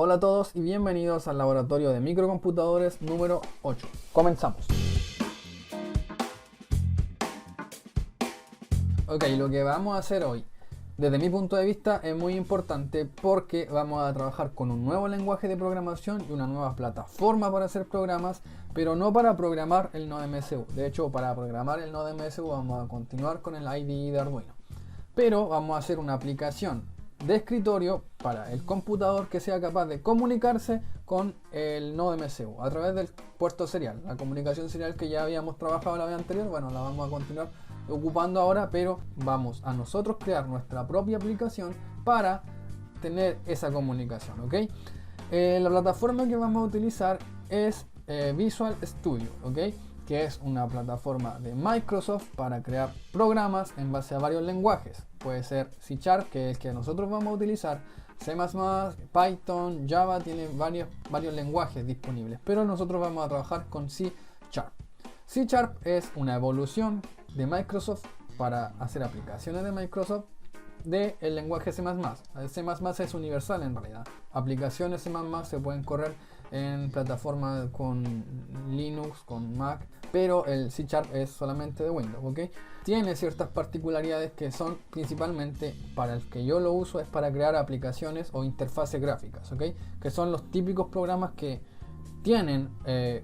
Hola a todos y bienvenidos al laboratorio de microcomputadores número 8. Comenzamos. Ok, lo que vamos a hacer hoy, desde mi punto de vista, es muy importante porque vamos a trabajar con un nuevo lenguaje de programación y una nueva plataforma para hacer programas, pero no para programar el Node MSU. De hecho, para programar el Node MSU vamos a continuar con el IDE de Arduino. Pero vamos a hacer una aplicación de escritorio para el computador que sea capaz de comunicarse con el Node MSU a través del puerto serial. La comunicación serial que ya habíamos trabajado la vez anterior, bueno, la vamos a continuar ocupando ahora, pero vamos a nosotros crear nuestra propia aplicación para tener esa comunicación, ¿ok? La plataforma que vamos a utilizar es Visual Studio, ¿ok? Que es una plataforma de Microsoft para crear programas en base a varios lenguajes. Puede ser C#, que es el que nosotros vamos a utilizar, C++, Python, Java, tiene varios lenguajes disponibles, pero nosotros vamos a trabajar con C#. C# es una evolución de Microsoft para hacer aplicaciones de Microsoft del lenguaje C++. El C++ es universal en realidad. Aplicaciones C++ se pueden correr en plataformas con Linux, con Mac, pero el C# es solamente de Windows, ¿ok? Tiene ciertas particularidades que son principalmente, para el que yo lo uso, es para crear aplicaciones o interfaces gráficas, ¿ok? Que son los típicos programas que tienen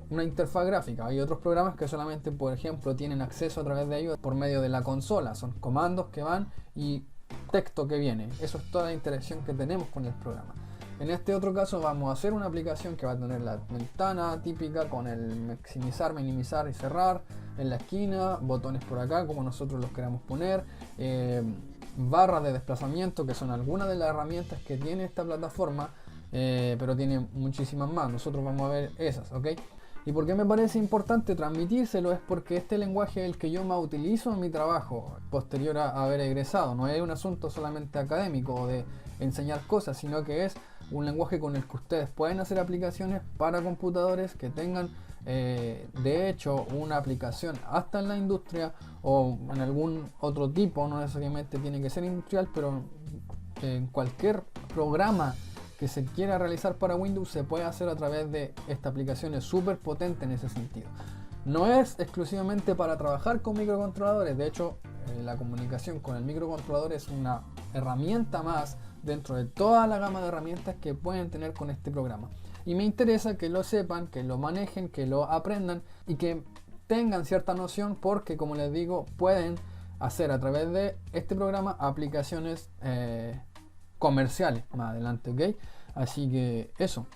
una interfaz gráfica. Hay otros programas que solamente, por ejemplo, tienen acceso a través de ellos por medio de la consola. Son comandos que van y texto que viene. Eso es toda la interacción que tenemos con el programa. En este otro caso vamos a hacer una aplicación que va a tener la ventana típica con el maximizar, minimizar y cerrar en la esquina, botones por acá como nosotros los queramos poner, barras de desplazamiento, que son algunas de las herramientas que tiene esta plataforma, pero tiene muchísimas más. Nosotros vamos a ver esas, ¿ok? ¿Y por qué me parece importante transmitírselo? Es porque este lenguaje es el que yo más utilizo en mi trabajo posterior a haber egresado. No es un asunto solamente académico o de enseñar cosas, sino que es un lenguaje con el que ustedes pueden hacer aplicaciones para computadores que tengan de hecho una aplicación hasta en la industria o en algún otro tipo. No necesariamente tiene que ser industrial, pero en cualquier programa que se quiera realizar para Windows se puede hacer a través de esta aplicación. Es súper potente en ese sentido. No es exclusivamente para trabajar con microcontroladores. De hecho, la comunicación con el microcontrolador es una herramienta más dentro de toda la gama de herramientas que pueden tener con este programa. Y me interesa que lo sepan, que lo manejen, que lo aprendan y que tengan cierta noción, porque como les digo, pueden hacer a través de este programa aplicaciones comerciales más adelante, ¿ok? Así que eso.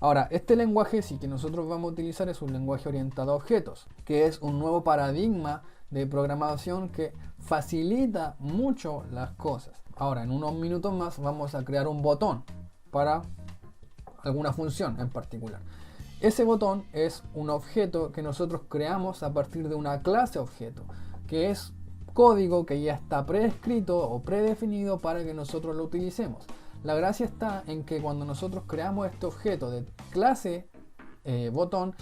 Ahora, este lenguaje sí que nosotros vamos a utilizar es un lenguaje orientado a objetos, que es un nuevo paradigma de programación que facilita mucho las cosas. Ahora, en unos minutos más vamos a crear un botón para alguna función en particular. Ese botón es un objeto que nosotros creamos a partir de una clase objeto, que es código que ya está preescrito o predefinido para que nosotros lo utilicemos. La gracia está en que cuando nosotros creamos este objeto de clase botón,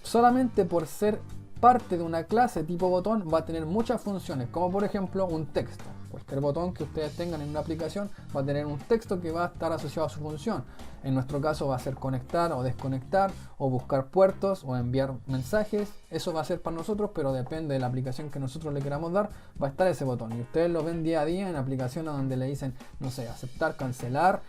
solamente por ser parte de una clase tipo botón va a tener muchas funciones, como por ejemplo un texto. Cualquier botón que ustedes tengan en una aplicación va a tener un texto que va a estar asociado a su función. En nuestro caso va a ser conectar o desconectar, o buscar puertos o enviar mensajes. Eso va a ser para nosotros, pero depende de la aplicación que nosotros le queramos dar, va a estar ese botón. Y ustedes lo ven día a día en aplicaciones donde le dicen, no sé, aceptar, cancelar,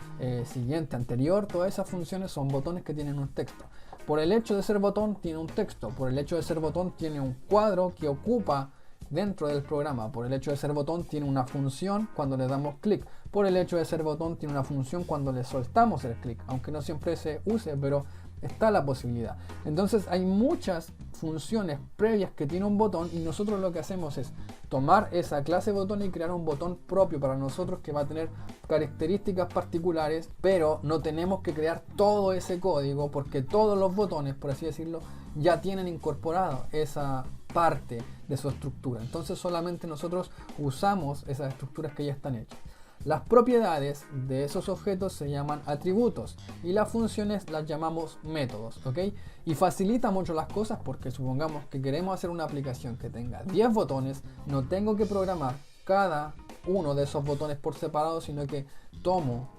siguiente, anterior. Todas esas funciones son botones que tienen un texto. Por el hecho de ser botón tiene un texto, por el hecho de ser botón tiene un cuadro que ocupa dentro del programa, por el hecho de ser botón tiene una función cuando le damos clic, por el hecho de ser botón tiene una función cuando le soltamos el clic, aunque no siempre se use, pero está la posibilidad. Entonces hay muchas funciones previas que tiene un botón y nosotros lo que hacemos es tomar esa clase botón y crear un botón propio para nosotros que va a tener características particulares, pero no tenemos que crear todo ese código porque todos los botones, por así decirlo, ya tienen incorporado esa parte de su estructura. Entonces solamente nosotros usamos esas estructuras que ya están hechas. Las propiedades de esos objetos se llaman atributos y las funciones las llamamos métodos, ¿ok? Y facilita mucho las cosas porque supongamos que queremos hacer una aplicación que tenga 10 botones, no tengo que programar cada uno de esos botones por separado, sino que tomo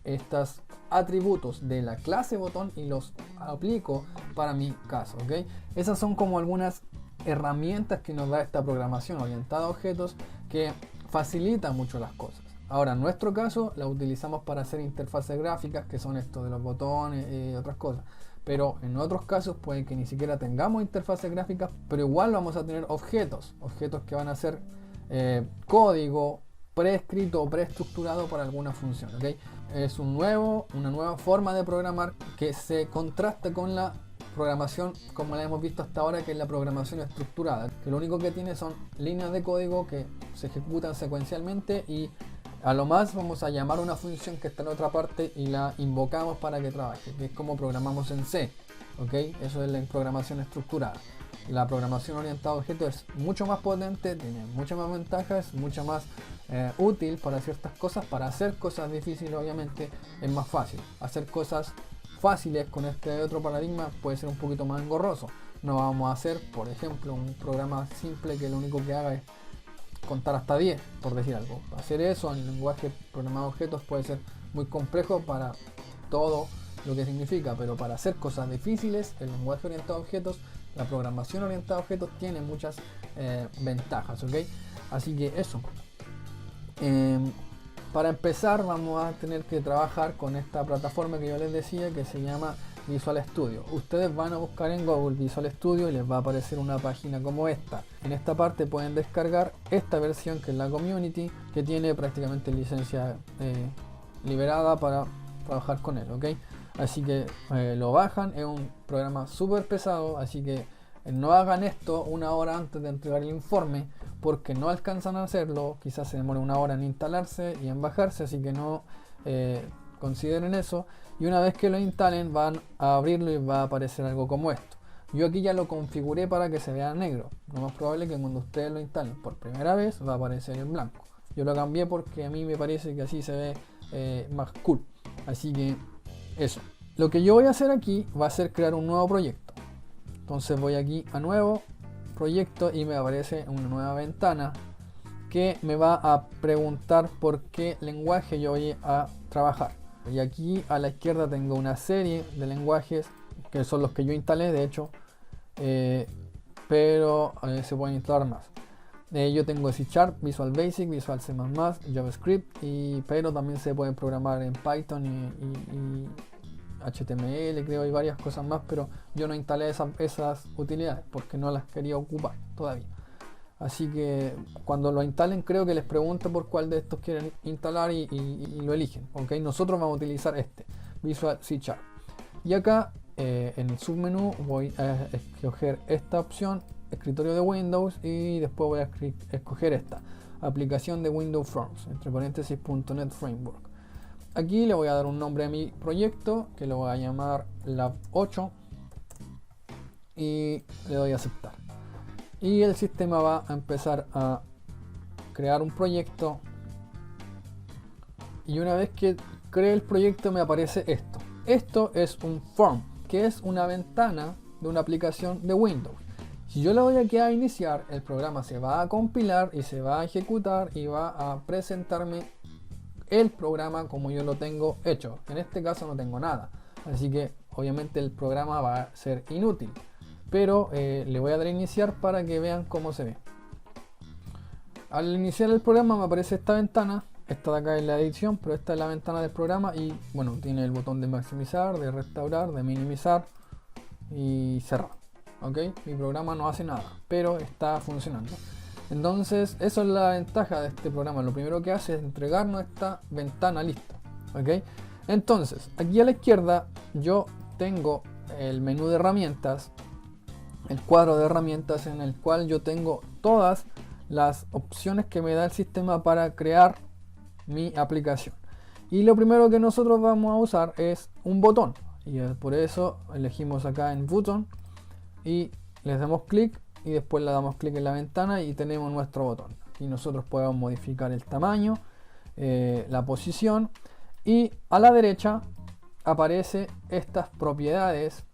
estos atributos de la clase botón y los aplico para mi caso, ¿ok? Esas son como algunas herramientas que nos da esta programación orientada a objetos que facilita mucho las cosas. Ahora, en nuestro caso la utilizamos para hacer interfaces gráficas, que son esto de los botones y otras cosas. Pero en otros casos puede que ni siquiera tengamos interfaces gráficas, pero igual vamos a tener objetos que van a ser código preescrito o preestructurado para alguna función, ¿ok? Es una nueva forma de programar que se contrasta con la programación como la hemos visto hasta ahora, que es la programación estructurada, que lo único que tiene son líneas de código que se ejecutan secuencialmente y a lo más vamos a llamar una función que está en otra parte y la invocamos para que trabaje, que es como programamos en C, ¿ok? Eso es la programación estructurada. La programación orientada a objetos es mucho más potente, tiene muchas más ventajas, mucho más útil para ciertas cosas. Para hacer cosas difíciles obviamente es más fácil. Hacer cosas fáciles con este otro paradigma puede ser un poquito más engorroso. No vamos a hacer, por ejemplo, un programa simple que lo único que haga es contar hasta 10, por decir algo. Hacer eso en el lenguaje programado a objetos puede ser muy complejo para todo lo que significa, pero para hacer cosas difíciles, el lenguaje orientado a objetos, la programación orientada a objetos tiene muchas ventajas, ¿ok? Así que eso. Para empezar vamos a tener que trabajar con esta plataforma que yo les decía, que se llama Visual Studio. Ustedes van a buscar en Google Visual Studio y les va a aparecer una página como esta. En esta parte pueden descargar esta versión, que es la Community, que tiene prácticamente licencia liberada para trabajar con él, ¿ok? Así que lo bajan. Es un programa súper pesado, así que no hagan esto una hora antes de entregar el informe, porque no alcanzan a hacerlo. Quizás se demore una hora en instalarse y en bajarse, así que no consideren eso. Y una vez que lo instalen van a abrirlo y va a aparecer algo como esto. Yo aquí ya lo configuré para que se vea negro. Lo más probable es que cuando ustedes lo instalen por primera vez va a aparecer en blanco. Yo lo cambié porque a mí me parece que así se ve más cool. Así que eso. Lo que yo voy a hacer aquí va a ser crear un nuevo proyecto. Entonces voy aquí a nuevo proyecto y me aparece una nueva ventana que me va a preguntar por qué lenguaje yo voy a trabajar. Y aquí a la izquierda tengo una serie de lenguajes que son los que yo instalé, de hecho, pero se pueden instalar más. Yo tengo C#, Visual Basic, Visual C++, JavaScript, pero también se puede programar en Python y HTML, creo, y varias cosas más, pero yo no instalé esas utilidades porque no las quería ocupar todavía. Así que cuando lo instalen, creo que les pregunta por cuál de estos quieren instalar y lo eligen. ¿Okay? Nosotros vamos a utilizar este, Visual C#. Y acá en el submenú voy a escoger esta opción, escritorio de Windows, y después voy a escoger esta, aplicación de Windows Forms, entre paréntesis .NET Framework. Aquí le voy a dar un nombre a mi proyecto, que lo voy a llamar Lab 8, y le doy a aceptar. Y el sistema va a empezar a crear un proyecto, y una vez que cree el proyecto me aparece esto. Esto es un form, que es una ventana de una aplicación de Windows. Si yo le doy aquí a iniciar, el programa se va a compilar y se va a ejecutar y va a presentarme el programa como yo lo tengo hecho. En este caso no tengo nada, así que obviamente el programa va a ser inútil, pero le voy a dar a iniciar para que vean cómo se ve. Al iniciar el programa me aparece esta ventana. Esta de acá es la edición, pero esta es la ventana del programa y bueno, tiene el botón de maximizar, de restaurar, de minimizar y cerrar. ¿Ok? Mi programa no hace nada, pero está funcionando. Entonces, eso es la ventaja de este programa. Lo primero que hace es entregarnos esta ventana lista. ¿Ok? Entonces, aquí a la izquierda yo tengo el menú de herramientas, el cuadro de herramientas en el cual yo tengo todas las opciones que me da el sistema para crear mi aplicación. Y lo primero que nosotros vamos a usar es un botón. Y por eso elegimos acá en button y les damos clic. Y después le damos clic en la ventana y tenemos nuestro botón. Y nosotros podemos modificar el tamaño, la posición. Y a la derecha aparece estas propiedades,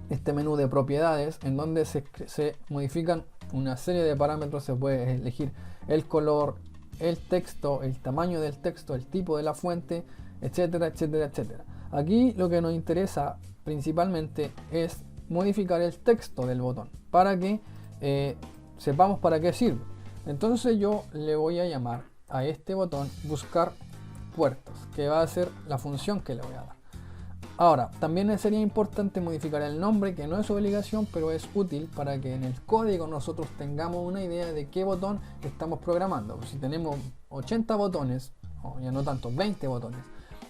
este menú de propiedades, en donde se modifican una serie de parámetros. Se puede elegir el color, el texto, el tamaño del texto, el tipo de la fuente, etcétera, etcétera, etcétera. Aquí lo que nos interesa principalmente es modificar el texto del botón para que sepamos para qué sirve. Entonces yo le voy a llamar a este botón buscar puertos, que va a ser la función que le voy a dar. Ahora, también sería importante modificar el nombre, que no es obligación, pero es útil para que en el código nosotros tengamos una idea de qué botón estamos programando. Si tenemos 80 botones, o ya no tanto, 20 botones,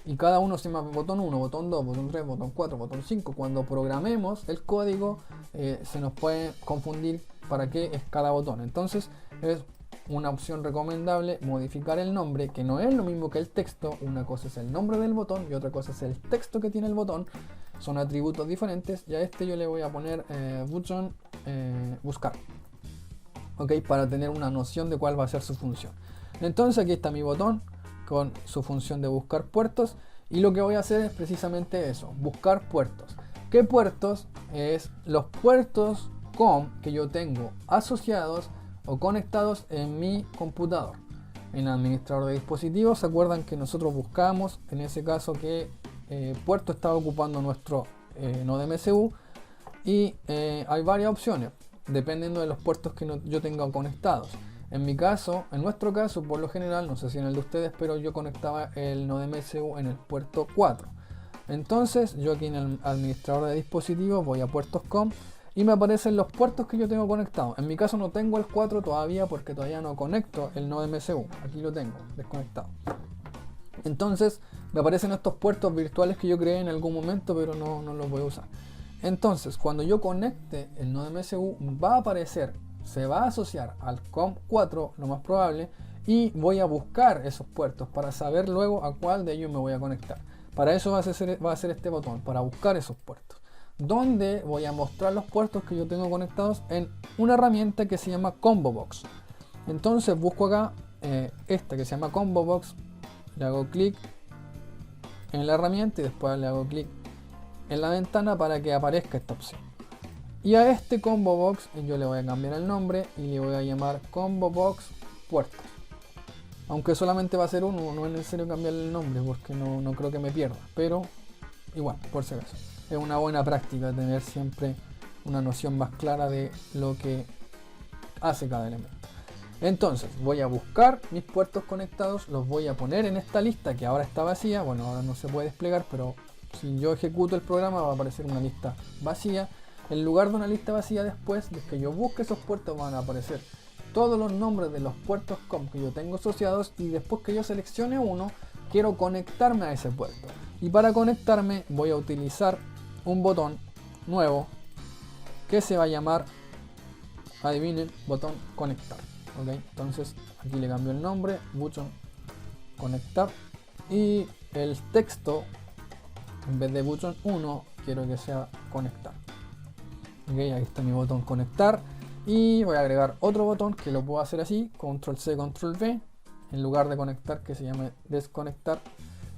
y cada uno se llama botón 1, botón 2, botón 3, botón 4, botón 5, cuando programemos el código se nos puede confundir para qué es cada botón. Entonces es una opción recomendable modificar el nombre, que no es lo mismo que el texto. Una cosa es el nombre del botón y otra cosa es el texto que tiene el botón. Son atributos diferentes. Y a este yo le voy a poner button buscar, ok, para tener una noción de cuál va a ser su función. Entonces aquí está mi botón con su función de buscar puertos, y lo que voy a hacer es precisamente eso, buscar puertos. ¿Qué puertos? Es los puertos COM que yo tengo asociados o conectados en mi computador. En administrador de dispositivos, se acuerdan que nosotros buscamos en ese caso qué puerto estaba ocupando nuestro nodo MCU, y hay varias opciones dependiendo de los puertos que yo tenga conectados. En mi caso, en nuestro caso, por lo general, no sé si en el de ustedes, pero yo conectaba el nodo MCU en el puerto 4. Entonces yo aquí en el administrador de dispositivos voy a puertos COM y me aparecen los puertos que yo tengo conectados. En mi caso no tengo el 4 todavía porque todavía no conecto el nodo MCU. Aquí lo tengo desconectado. Entonces me aparecen estos puertos virtuales que yo creé en algún momento, pero no los voy a usar. Entonces cuando yo conecte el nodo MCU va a aparecer, se va a asociar al COM4 lo más probable, y voy a buscar esos puertos para saber luego a cuál de ellos me voy a conectar. Para eso va a ser este botón, para buscar esos puertos, donde voy a mostrar los puertos que yo tengo conectados en una herramienta que se llama Combo Box. Entonces busco acá esta que se llama Combo Box, le hago clic en la herramienta y después le hago clic en la ventana para que aparezca esta opción. Y a este Combo Box yo le voy a cambiar el nombre y le voy a llamar Combo Box Puertos. Aunque solamente va a ser uno, no es necesario cambiarle el nombre porque no creo que me pierda, pero igual, por si acaso. Es una buena práctica tener siempre una noción más clara de lo que hace cada elemento. Entonces voy a buscar mis puertos conectados, los voy a poner en esta lista que ahora está vacía. Bueno, ahora no se puede desplegar, pero si yo ejecuto el programa va a aparecer una lista vacía. En lugar de una lista vacía, después de que yo busque esos puertos van a aparecer todos los nombres de los puertos COM que yo tengo asociados, y después que yo seleccione uno, quiero conectarme a ese puerto. Y para conectarme voy a utilizar un botón nuevo que se va a llamar, adivinen, botón conectar. ¿Okay? Entonces aquí le cambio el nombre, botón conectar, y el texto en vez de botón 1 quiero que sea conectar. Okay, ahí está mi botón conectar, y voy a agregar otro botón que lo puedo hacer así, control C, control V, en lugar de conectar que se llame desconectar,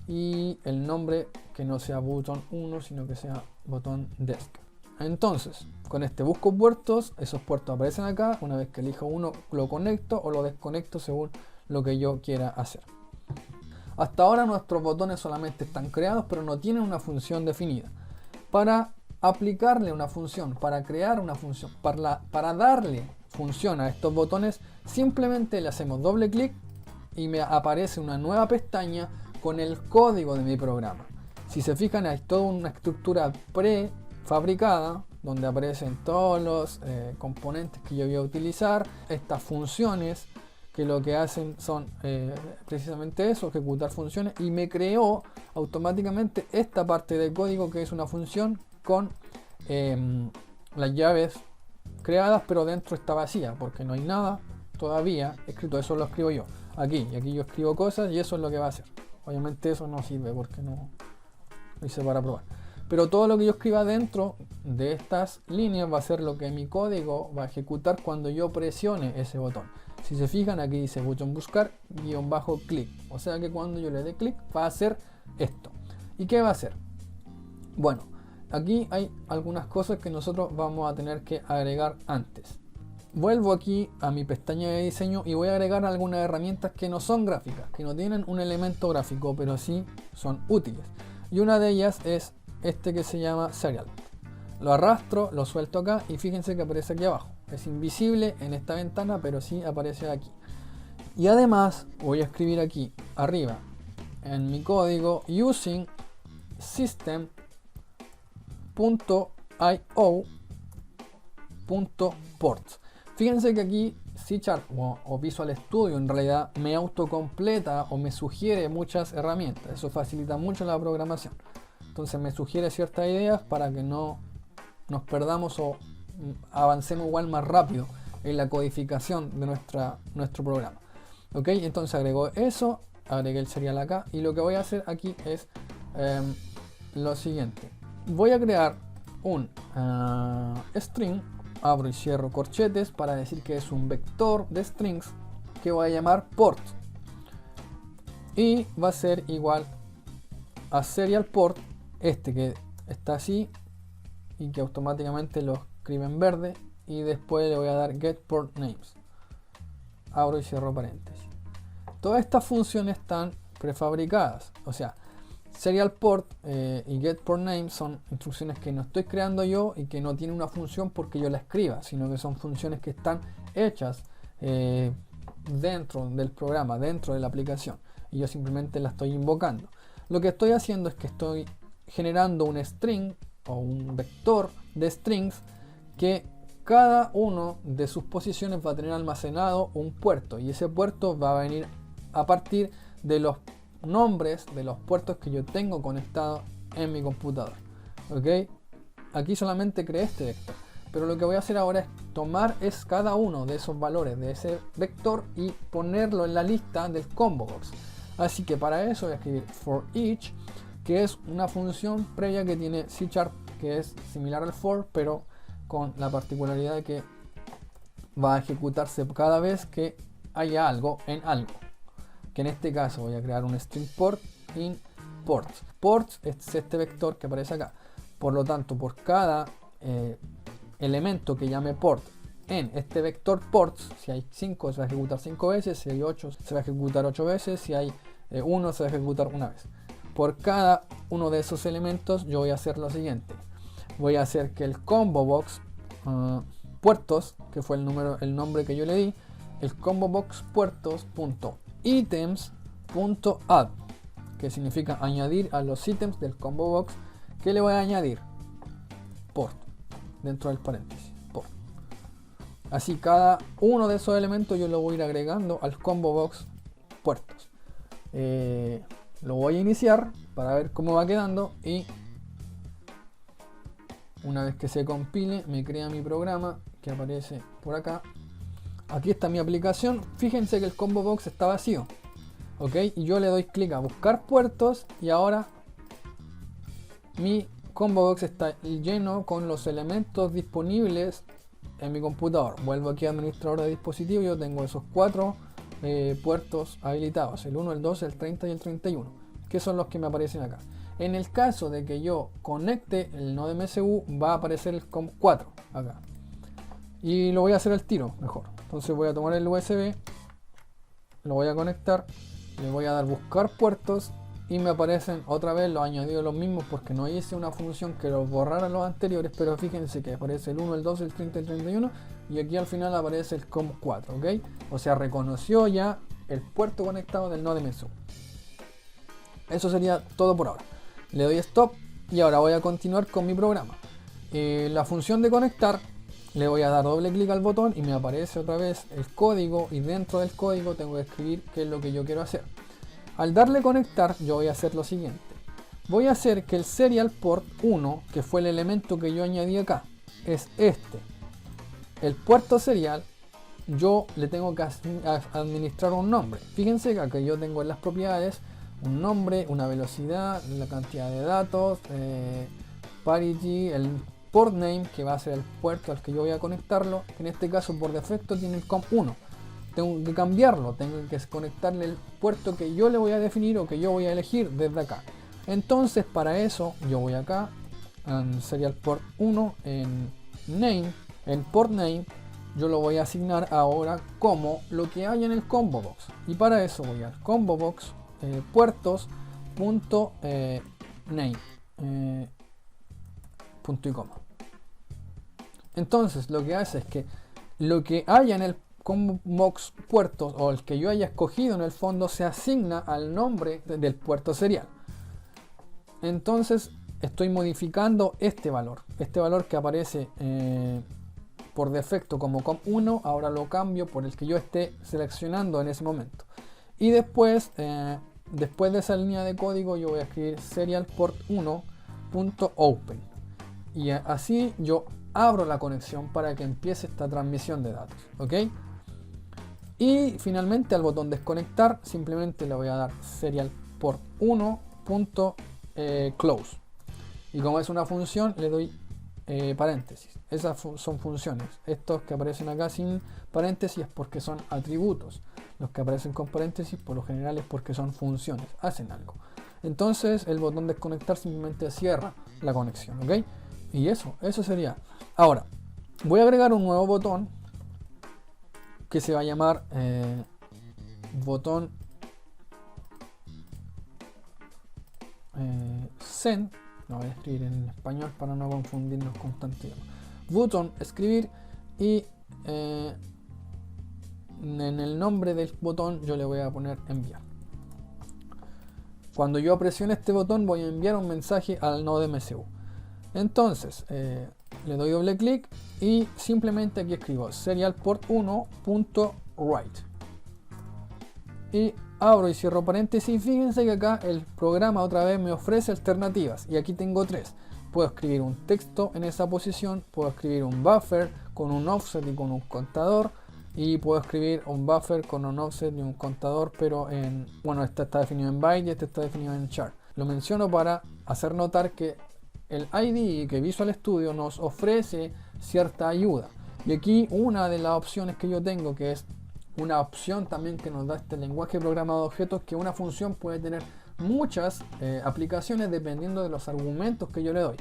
y el nombre que no sea botón 1 sino que sea botón desk. Entonces con este busco puertos, esos puertos aparecen acá. Una vez que elijo uno lo conecto o lo desconecto según lo que yo quiera hacer. Hasta ahora nuestros botones solamente están creados pero no tienen una función definida. Para aplicarle una función, para crear una función, para darle función a estos botones, simplemente le hacemos doble clic y me aparece una nueva pestaña con el código de mi programa. Si se fijan, hay toda una estructura prefabricada donde aparecen todos los componentes que yo voy a utilizar, estas funciones que lo que hacen son precisamente eso, ejecutar funciones, y me creó automáticamente esta parte del código que es una función con las llaves creadas, pero dentro está vacía porque no hay nada todavía escrito. Eso lo escribo yo aquí, y aquí yo escribo cosas y eso es lo que va a hacer. Obviamente eso no sirve porque no lo hice para probar, pero todo lo que yo escriba dentro de estas líneas va a ser lo que mi código va a ejecutar cuando yo presione ese botón. Si se fijan, aquí dice botón buscar -- clic, o sea que cuando yo le dé clic va a hacer esto. ¿Y qué va a hacer? Bueno, aquí hay algunas cosas que nosotros vamos a tener que agregar antes. vuelvo aquí a mi pestaña de diseño y voy a agregar algunas herramientas que no son gráficas, que no tienen un elemento gráfico, pero sí son útiles. Y una de ellas es este que se llama Serial. Lo arrastro, lo suelto acá y fíjense que aparece aquí abajo. Es invisible en esta ventana, pero sí aparece aquí. Y además voy a escribir aquí arriba en mi código using system.io.ports. Fíjense que aquí C# o Visual Studio en realidad me autocompleta o me sugiere muchas herramientas. Eso facilita mucho la programación. Entonces me sugiere ciertas ideas para que no nos perdamos o avancemos igual más rápido en la codificación de nuestro programa. Ok, entonces agrego eso, agregué el serial acá y lo que voy a hacer aquí es lo siguiente. Voy a crear un string, abro y cierro corchetes para decir que es un vector de strings que voy a llamar port y va a ser igual a serial port, este que está así y que automáticamente lo escribe en verde, y después le voy a dar get port names, abro y cierro paréntesis. Todas estas funciones están prefabricadas, o sea, serial port y get port name son instrucciones que no estoy creando yo y que no tienen una función porque yo la escriba, sino que son funciones que están hechas dentro del programa, dentro de la aplicación, y yo simplemente la estoy invocando. Lo que estoy haciendo es que estoy generando un string o un vector de strings que cada uno de sus posiciones va a tener almacenado un puerto, y ese puerto va a venir a partir de los nombres de los puertos que yo tengo conectados en mi computador. Ok, aquí solamente creé este vector, pero lo que voy a hacer ahora es tomar cada uno de esos valores de ese vector y ponerlo en la lista del combo box. Así que para eso voy a escribir for each, que es una función previa que tiene C#, que es similar al for, pero con la particularidad de que va a ejecutarse cada vez que haya algo en algo, que en este caso voy a crear un string port in ports. Ports es este vector que aparece acá. Por lo tanto, por cada elemento que llame port en este vector ports, si hay 5 se va a ejecutar 5 veces, si hay 8 se va a ejecutar 8 veces, si hay 1 se va a ejecutar una vez. Por cada uno de esos elementos yo voy a hacer lo siguiente. Voy a hacer que el combo box puertos, que fue el nombre que yo le di, el combo box puertos.items.add, que significa añadir a los ítems del combo box, que le voy a añadir port dentro del paréntesis port. Así cada uno de esos elementos yo lo voy a ir agregando al combo box puertos. Lo voy a iniciar para ver cómo va quedando, y una vez que se compile me crea mi programa que aparece por acá. Aquí está mi aplicación. Fíjense que el combo box está vacío, ok, y yo le doy clic a buscar puertos y ahora mi combo box está lleno con los elementos disponibles en mi computador. Vuelvo aquí a administrador de dispositivo y yo tengo esos 4 puertos habilitados, el 1, el 2, el 30 y el 31, que son los que me aparecen acá. En el caso de que yo conecte el nodo MSU, va a aparecer el COM4 acá, y lo voy a hacer al tiro mejor. Entonces voy a tomar el USB, lo voy a conectar, le voy a dar buscar puertos y me aparecen otra vez los añadidos los mismos, porque no hice una función que los borrara los anteriores, pero fíjense que aparece el 1, el 2, el 30 y el 31, y aquí al final aparece el COM4, ok, o sea, reconoció ya el puerto conectado del nodo MSU. Eso sería todo por ahora. Le doy stop y ahora voy a continuar con mi programa. La función de conectar, le voy a dar doble clic al botón y me aparece otra vez el código, y dentro del código tengo que escribir qué es lo que yo quiero hacer. Al darle conectar yo voy a hacer lo siguiente. Voy a hacer que el serial port 1, que fue el elemento que yo añadí acá, es este. El puerto serial yo le tengo que administrar un nombre. Fíjense que acá yo tengo en las propiedades un nombre, una velocidad, la cantidad de datos, parity, el port name, que va a ser el puerto al que yo voy a conectarlo, que en este caso por defecto tiene el COM1. Tengo que cambiarlo, tengo que conectarle el puerto que yo le voy a definir o que yo voy a elegir desde acá. Entonces para eso yo voy acá en serial port 1, en name, en port name, yo lo voy a asignar ahora como lo que hay en el combo box. Y para eso voy al combo box puertos.name punto y coma. Entonces lo que hace es que lo que haya en el combo box puertos o el que yo haya escogido en el fondo se asigna al nombre del puerto serial. Entonces estoy modificando este valor que aparece por defecto como COM1, ahora lo cambio por el que yo esté seleccionando en ese momento. Y después de esa línea de código yo voy a escribir serial port 1.open. Y así yo abro la conexión para que empiece esta transmisión de datos. ¿Ok? Y finalmente al botón desconectar simplemente le voy a dar serial port 1.close. Y como es una función le doy paréntesis. Esas son funciones. Estos que aparecen acá sin paréntesis es porque son atributos. Los que aparecen con paréntesis por lo general es porque son funciones, hacen algo. Entonces el botón desconectar simplemente cierra la conexión, ¿ok? Y eso sería. Ahora, voy a agregar un nuevo botón que se va a llamar botón send. Lo voy a escribir en español para no confundirnos con tanto idioma. Botón escribir y en el nombre del botón yo le voy a poner enviar. Cuando yo presione este botón voy a enviar un mensaje al nodo MSU. Entonces le doy doble clic y simplemente aquí escribo serial port 1.write y abro y cierro paréntesis. Fíjense que acá el programa otra vez me ofrece alternativas y aquí tengo tres. Puedo escribir un texto en esa posición, puedo escribir un buffer con un offset y con un contador, y puedo escribir un buffer con un offset y un contador, pero bueno, este está definido en byte y este está definido en char. Lo menciono para hacer notar que el IDE, que Visual Studio nos ofrece cierta ayuda. Y aquí una de las opciones que yo tengo, que es una opción también que nos da este lenguaje programado de objetos, que una función puede tener muchas aplicaciones dependiendo de los argumentos que yo le doy.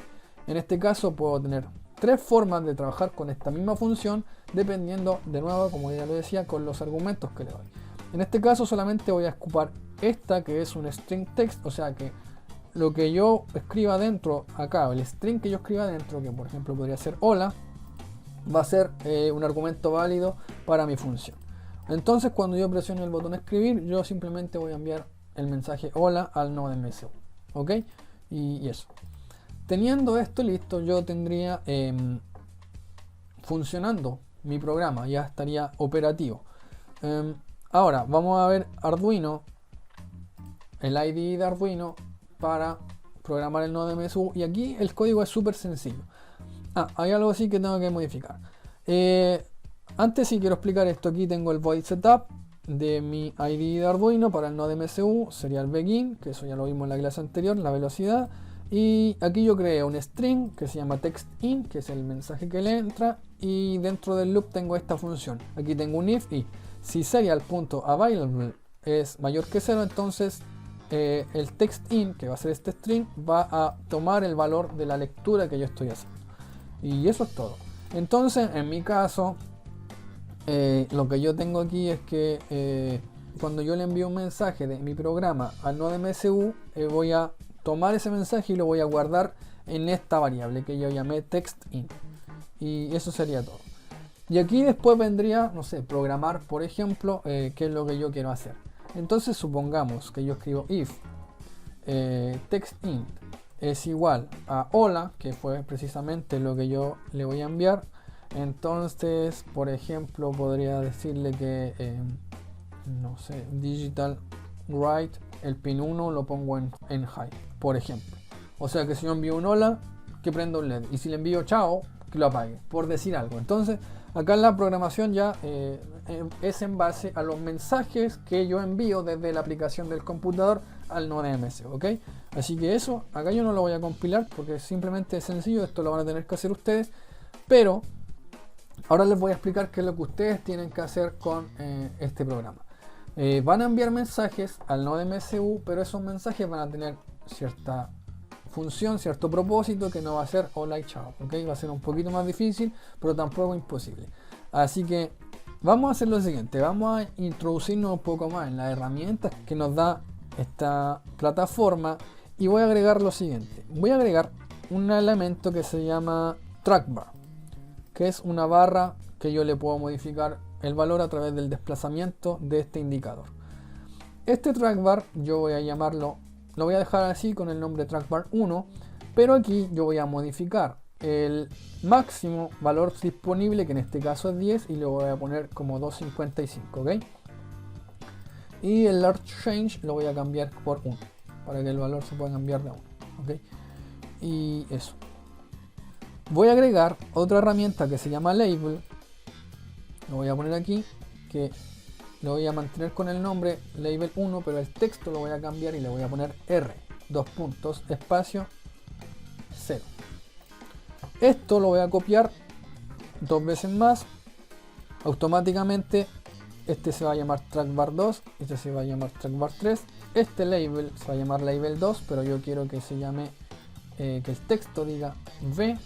En este caso puedo tener tres formas de trabajar con esta misma función dependiendo, de nuevo, como ya lo decía, con los argumentos que le doy. En este caso solamente voy a ocupar esta, que es un string text, o sea que lo que yo escriba dentro acá, el string que yo escriba dentro, que por ejemplo podría ser hola, va a ser un argumento válido para mi función. Entonces cuando yo presiono el botón escribir, yo simplemente voy a enviar el mensaje hola al nodo MSU. ¿Ok? Y eso. Teniendo esto listo, yo tendría funcionando mi programa, ya estaría operativo. Ahora vamos a ver Arduino, el IDE de Arduino para programar el nodo MSU, y aquí el código es súper sencillo. Hay algo así que tengo que modificar. Antes sí quiero explicar esto. Aquí tengo el void setup de mi IDE de Arduino para el nodo MSU, sería el begin, que eso ya lo vimos en la clase anterior, la velocidad. Y aquí yo creé un string que se llama text_in, que es el mensaje que le entra, y dentro del loop tengo esta función. Aquí tengo un if, y si serial.available es mayor que 0, entonces el text_in, que va a ser este string, va a tomar el valor de la lectura que yo estoy haciendo. Y eso es todo. Entonces en mi caso lo que yo tengo aquí es que cuando yo le envío un mensaje de mi programa al nodo MSU, voy a tomar ese mensaje y lo voy a guardar en esta variable que yo llamé text_in. Y eso sería todo. Y aquí después vendría, no sé, programar, por ejemplo, qué es lo que yo quiero hacer. Entonces supongamos que yo escribo if text_in es igual a hola, que fue precisamente lo que yo le voy a enviar. Entonces, por ejemplo, podría decirle que no sé, digital write, el pin 1 lo pongo en high, por ejemplo. O sea que si yo envío un hola, que prenda un LED, y si le envío chao, que lo apague, por decir algo. Entonces acá la programación ya es en base a los mensajes que yo envío desde la aplicación del computador al nodo MS, ¿ok? Así que eso, acá yo no lo voy a compilar porque simplemente es sencillo, esto lo van a tener que hacer ustedes, pero ahora les voy a explicar qué es lo que ustedes tienen que hacer con este programa. Van a enviar mensajes al nodo MSU, pero esos mensajes van a tener cierta función, cierto propósito, que no va a ser hola y chao, ¿ok? Va a ser un poquito más difícil, pero tampoco imposible. Así que vamos a hacer lo siguiente, vamos a introducirnos un poco más en las herramientas que nos da esta plataforma y voy a agregar lo siguiente. Voy a agregar un elemento que se llama trackbar, que es una barra que yo le puedo modificar el valor a través del desplazamiento de este indicador. Este trackbar yo voy a llamarlo, lo voy a dejar así con el nombre trackbar 1, pero aquí yo voy a modificar el máximo valor disponible, que en este caso es 10, y lo voy a poner como 2.55, ¿ok? Y el large change lo voy a cambiar por 1, para que el valor se pueda cambiar de 1, ¿ok? Y eso. Voy a agregar otra herramienta que se llama label, lo voy a poner aquí, que lo voy a mantener con el nombre label 1, pero el texto lo voy a cambiar y le voy a poner R, 2 puntos, espacio, 0. Esto lo voy a copiar 2 veces más. Automáticamente este se va a llamar trackbar 2, este se va a llamar trackbar 3. Este label se va a llamar label 2, pero yo quiero que se llame, que el texto diga V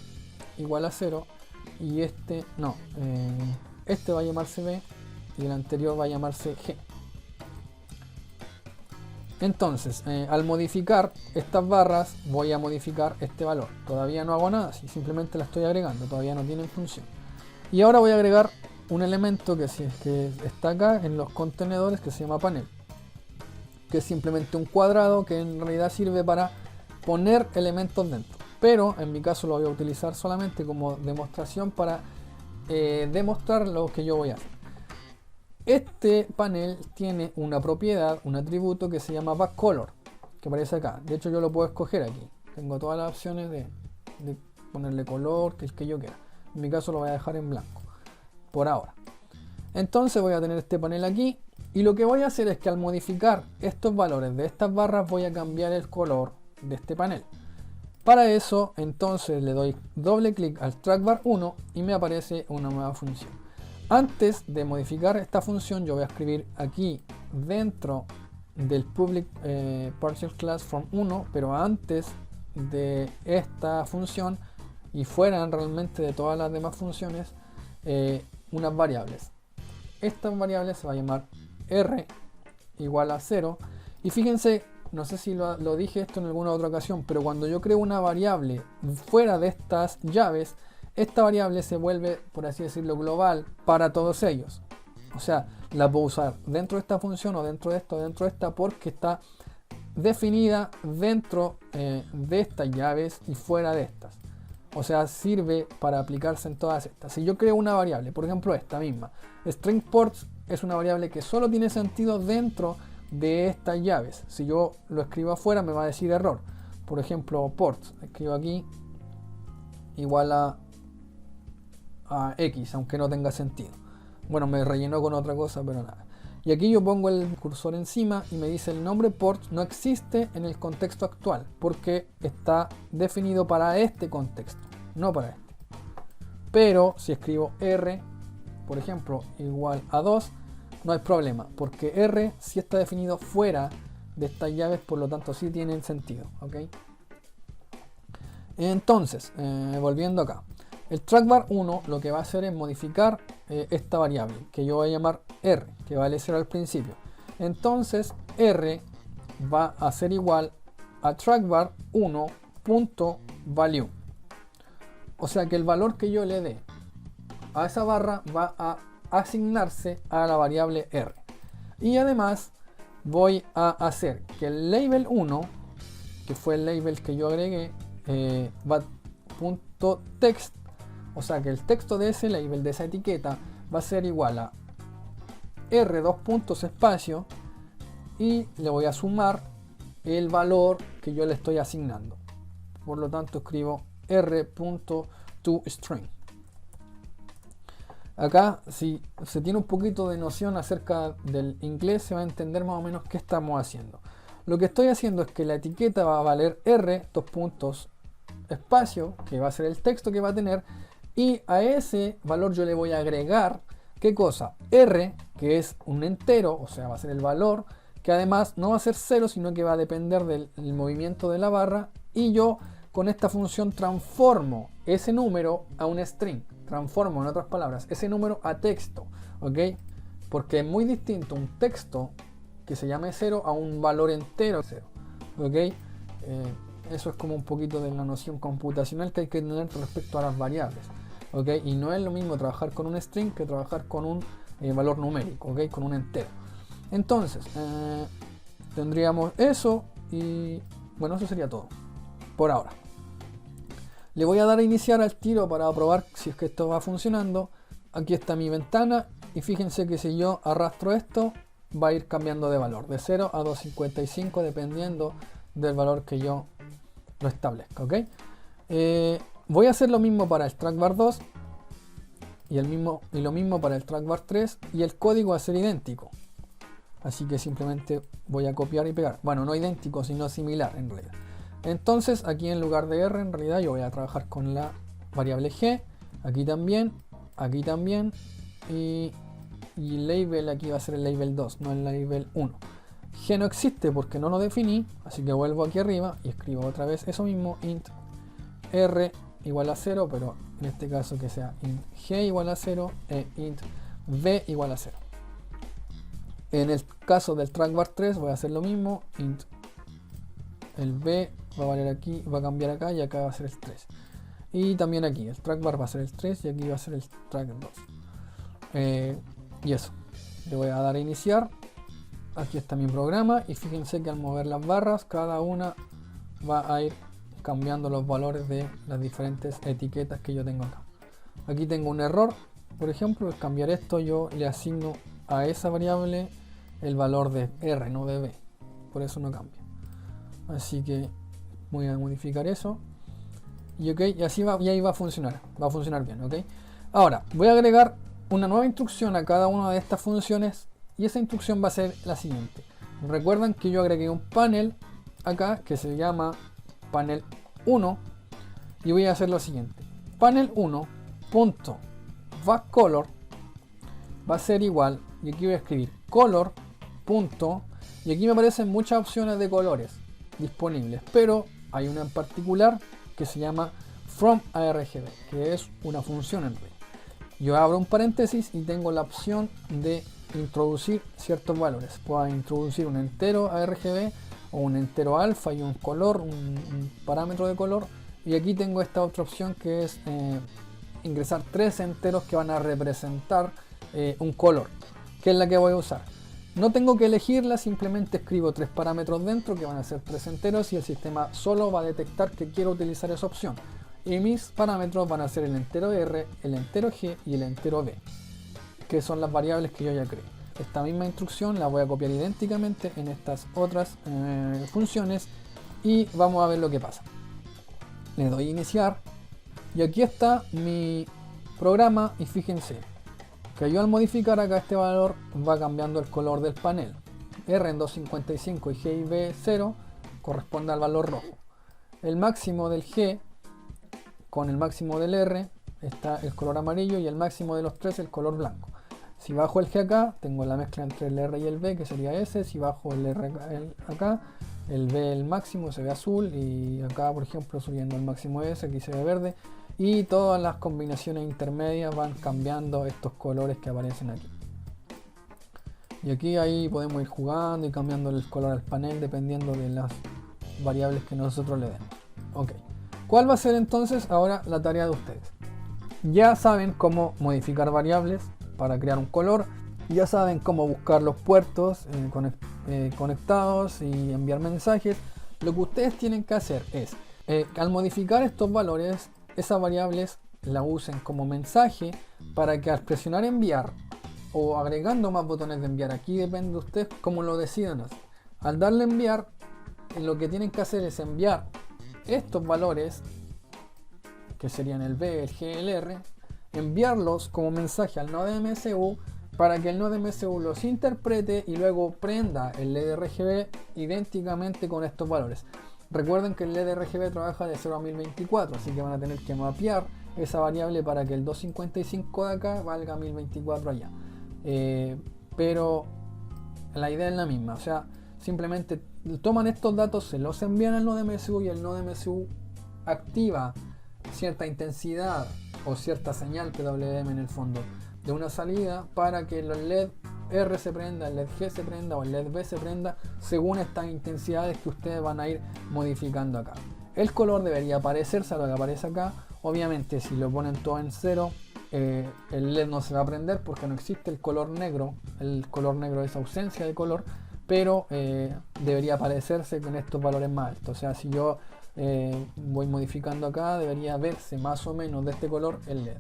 igual a 0. Y este, no, este va a llamarse V y el anterior va a llamarse G. Entonces, al modificar estas barras, voy a modificar este valor. Todavía no hago nada, simplemente la estoy agregando, todavía no tiene función. Y ahora voy a agregar un elemento que está acá en los contenedores, que se llama panel, que es simplemente un cuadrado que en realidad sirve para poner elementos dentro. Pero en mi caso lo voy a utilizar solamente como demostración para demostrar lo que yo voy a hacer. Este panel tiene una propiedad, un atributo que se llama backcolor, que aparece acá. De hecho yo lo puedo escoger aquí. Tengo todas las opciones de ponerle color, que el que yo quiera. En mi caso lo voy a dejar en blanco, por ahora. Entonces voy a tener este panel aquí. Y lo que voy a hacer es que al modificar estos valores de estas barras voy a cambiar el color de este panel. Para eso entonces le doy doble clic al trackbar 1 y me aparece una nueva función. Antes de modificar esta función yo voy a escribir aquí dentro del public partial class from 1, pero antes de esta función y fuera realmente de todas las demás funciones, unas variables. Esta variable se va a llamar R igual a 0 y fíjense, no sé si lo dije esto en alguna otra ocasión, pero cuando yo creo una variable fuera de estas llaves, esta variable se vuelve, por así decirlo, global para todos ellos. O sea, la puedo usar dentro de esta función o dentro de esta o dentro de esta, porque está definida dentro de estas llaves y fuera de estas. O sea, sirve para aplicarse en todas estas. Si yo creo una variable, por ejemplo esta misma, string ports es una variable que solo tiene sentido dentro de estas llaves. Si yo lo escribo afuera me va a decir error. Por ejemplo, ports, escribo aquí igual a X, aunque no tenga sentido. Bueno, me rellenó con otra cosa, pero nada. Y aquí yo pongo el cursor encima y me dice el nombre port no existe en el contexto actual, porque está definido para este contexto, no para este. Pero si escribo R, por ejemplo, igual a 2, no hay problema, porque R sí está definido fuera de estas llaves, por lo tanto sí tienen sentido, ¿ok? Entonces, volviendo acá. El trackbar 1 lo que va a hacer es modificar esta variable que yo voy a llamar R, que vale 0 al principio. Entonces R va a ser igual a trackbar 1.value. O sea que el valor que yo le dé a esa barra va a asignarse a la variable R. Y además voy a hacer que el label 1, que fue el label que yo agregué, .text. O sea que el texto de ese label, de esa etiqueta, va a ser igual a R 2 puntos espacio y le voy a sumar el valor que yo le estoy asignando. Por lo tanto escribo R.toString. Acá, si se tiene un poquito de noción acerca del inglés, se va a entender más o menos qué estamos haciendo. Lo que estoy haciendo es que la etiqueta va a valer R 2 puntos espacio, que va a ser el texto que va a tener, y a ese valor yo le voy a agregar, ¿qué cosa? R, que es un entero, o sea, va a ser el valor, que además no va a ser 0, sino que va a depender del movimiento de la barra, y yo con esta función transformo ese número a un string. transformo, en otras palabras, ese número a texto, ¿ok? Porque es muy distinto un texto que se llame 0 a un valor entero 0, ¿ok? Eso es como un poquito de la noción computacional que hay que tener respecto a las variables, ¿ok? Y no es lo mismo trabajar con un string que trabajar con un valor numérico, ¿ok? Con un entero. Entonces, tendríamos eso y bueno, eso sería todo por ahora. Le voy a dar a iniciar al tiro para probar si es que esto va funcionando. Aquí está mi ventana y fíjense que si yo arrastro esto va a ir cambiando de valor de 0 a 255 dependiendo del valor que yo lo establezca, ¿ok? Voy a hacer lo mismo para el trackbar 2 y lo mismo para el trackbar 3 y el código va a ser idéntico. Así que simplemente voy a copiar y pegar. Bueno, no idéntico, sino similar en realidad. Entonces aquí en lugar de R en realidad yo voy a trabajar con la variable G. Aquí también y el label aquí va a ser el label 2, no el label 1. G no existe porque no lo definí, así que vuelvo aquí arriba y escribo otra vez eso mismo, int R igual a 0, pero en este caso que sea int G igual a 0 e int V igual a 0. En el caso del trackbar 3 voy a hacer lo mismo, int el V va a valer aquí, va a cambiar acá y acá va a ser el 3. Y también aquí, el trackbar va a ser el 3 y aquí va a ser el track 2. Y eso, le voy a dar a iniciar. Aquí está mi programa y fíjense que al mover las barras, cada una va a ir cambiando los valores de las diferentes etiquetas que yo tengo acá. Aquí tengo un error, por ejemplo, al cambiar esto yo le asigno a esa variable el valor de R, no de B. Por eso no cambia. Así que voy a modificar eso. Y ok, y así va, y ahí va a funcionar bien, ok. Ahora, voy a agregar una nueva instrucción a cada una de estas funciones y esa instrucción va a ser la siguiente. Recuerdan que yo agregué un panel acá que se llama panel 1 y voy a hacer lo siguiente. Panel 1.backColor va a ser igual, y aquí voy a escribir color. Y aquí me aparecen muchas opciones de colores disponibles, pero hay una en particular que se llama fromArgb, que es una función en realidad. Yo abro un paréntesis y tengo la opción de introducir ciertos valores. Puedo introducir un entero ARGB o un entero alfa y un color, un parámetro de color. Y aquí tengo esta otra opción que es ingresar 3 enteros que van a representar un color, que es la que voy a usar. No tengo que elegirla, simplemente escribo 3 parámetros dentro que van a ser 3 enteros y el sistema solo va a detectar que quiero utilizar esa opción. Y mis parámetros van a ser el entero R, el entero G y el entero B, que son las variables que yo ya creé. Esta misma instrucción la voy a copiar idénticamente en estas otras funciones y vamos a ver lo que pasa. Le doy a iniciar y aquí está mi programa y fíjense que yo al modificar acá este valor va cambiando el color del panel. R en 255 y G y B 0 corresponde al valor rojo. El máximo del G con el máximo del R está el color amarillo y el máximo de los 3 el color blanco. Si bajo el G acá, tengo la mezcla entre el R y el B, que sería S. Si bajo el R acá, el B el máximo se ve azul y acá, por ejemplo, subiendo el máximo S, aquí se ve verde. Y todas las combinaciones intermedias van cambiando estos colores que aparecen aquí. Y aquí ahí podemos ir jugando y cambiando el color al panel dependiendo de las variables que nosotros le demos. Ok. ¿Cuál va a ser entonces ahora la tarea de ustedes? Ya saben cómo modificar variables para crear un color. Ya saben cómo buscar los puertos conectados y enviar mensajes. Lo que ustedes tienen que hacer es, al modificar estos valores, esas variables la usen como mensaje para que al presionar enviar o agregando más botones de enviar, aquí depende de ustedes cómo lo decidan hacer. Al darle enviar, lo que tienen que hacer es enviar estos valores, que serían el B, el G, el R, enviarlos como mensaje al nodo MSU para que el nodo MSU los interprete y luego prenda el LED RGB idénticamente con estos valores. Recuerden que el LED RGB trabaja de 0 a 1024, así que van a tener que mapear esa variable para que el 255 de acá valga 1024 allá. Pero la idea es la misma, o sea, simplemente toman estos datos, se los envían al nodo MSU y el nodo MSU activa cierta intensidad o cierta señal PWM en el fondo de una salida para que los LED R se prenda, el LED G se prenda o el LED B se prenda según estas intensidades que ustedes van a ir modificando acá. El color debería parecerse a lo que aparece acá. Obviamente si lo ponen todo en 0, el LED no se va a prender porque no existe el color negro. El color negro es ausencia de color, pero debería parecerse con estos valores más altos. O sea, si yo voy modificando acá, debería verse más o menos de este color el LED.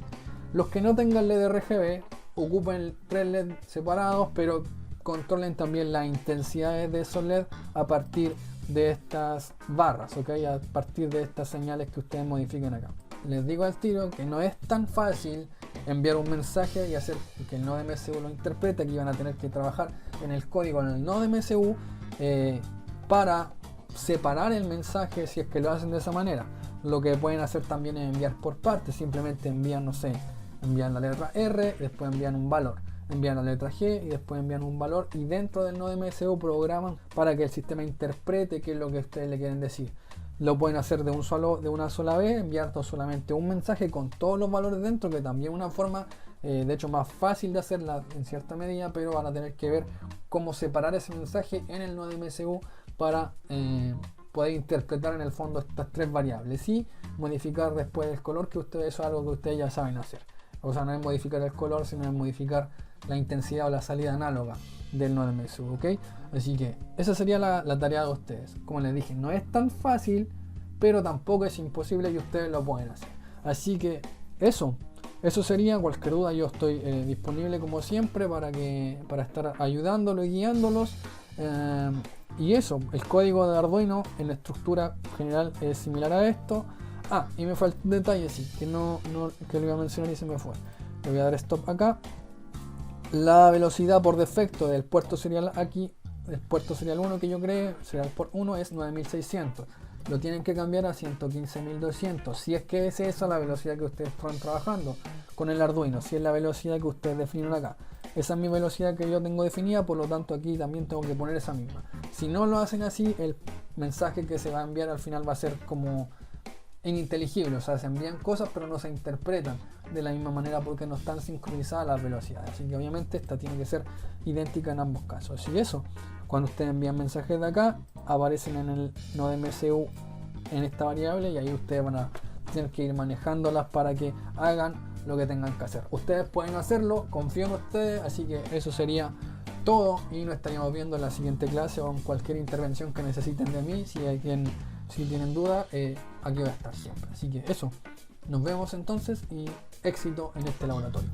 Los que no tengan LED RGB ocupen 3 LED separados, pero controlen también las intensidades de esos LED a partir de estas barras, ¿ok? A partir de estas señales que ustedes modifiquen acá. Les digo al tiro que no es tan fácil enviar un mensaje y hacer que el nodo MSU lo interprete. Aquí van a tener que trabajar en el código en el nodo MSU para separar el mensaje si es que lo hacen de esa manera. Lo que pueden hacer también es enviar por partes. Simplemente envían, no sé, envían la letra R, después envían un valor, envían la letra G y después envían un valor, y dentro del nodo MSU programan para que el sistema interprete qué es lo que ustedes le quieren decir. Lo pueden hacer de una sola vez, enviar solamente un mensaje con todos los valores dentro, que también es una forma de hecho más fácil de hacerla en cierta medida, pero van a tener que ver cómo separar ese mensaje en el nodo MSU para poder interpretar en el fondo estas 3 variables y modificar después el color, que ustedes, eso es algo que ustedes ya saben hacer. O sea, no es modificar el color, sino es modificar la intensidad o la salida análoga del nodo MSU, ¿ok? Así que esa sería la tarea de ustedes. Como les dije, no es tan fácil, pero tampoco es imposible y ustedes lo pueden hacer. Así que eso sería. Cualquier duda yo estoy disponible como siempre para estar ayudándolos y guiándolos. Y eso, el código de Arduino en la estructura general es similar a esto. Y me falta un detalle, sí, que lo iba a mencionar y se me fue. Le voy a dar stop acá. La velocidad por defecto del puerto serial aquí, el puerto serial 1 que yo creé, serial por 1 es 9600. Lo tienen que cambiar a 115200. Si es que es esa la velocidad que ustedes están trabajando con el Arduino, si es la velocidad que ustedes definen acá. Esa es mi velocidad que yo tengo definida, por lo tanto aquí también tengo que poner esa misma. Si no lo hacen así, el mensaje que se va a enviar al final va a ser como ininteligible, o sea, se envían cosas pero no se interpretan de la misma manera porque no están sincronizadas las velocidades. Así que obviamente esta tiene que ser idéntica en ambos casos. Así que eso, cuando ustedes envían mensajes de acá, aparecen en el nodo MSU en esta variable, y ahí ustedes van a tener que ir manejándolas para que hagan lo que tengan que hacer. Ustedes pueden hacerlo, confío en ustedes. Así que eso sería todo, y nos estaríamos viendo en la siguiente clase o en cualquier intervención que necesiten de mí. Si tienen duda, aquí voy a estar siempre. Así que eso, nos vemos entonces y éxito en este laboratorio.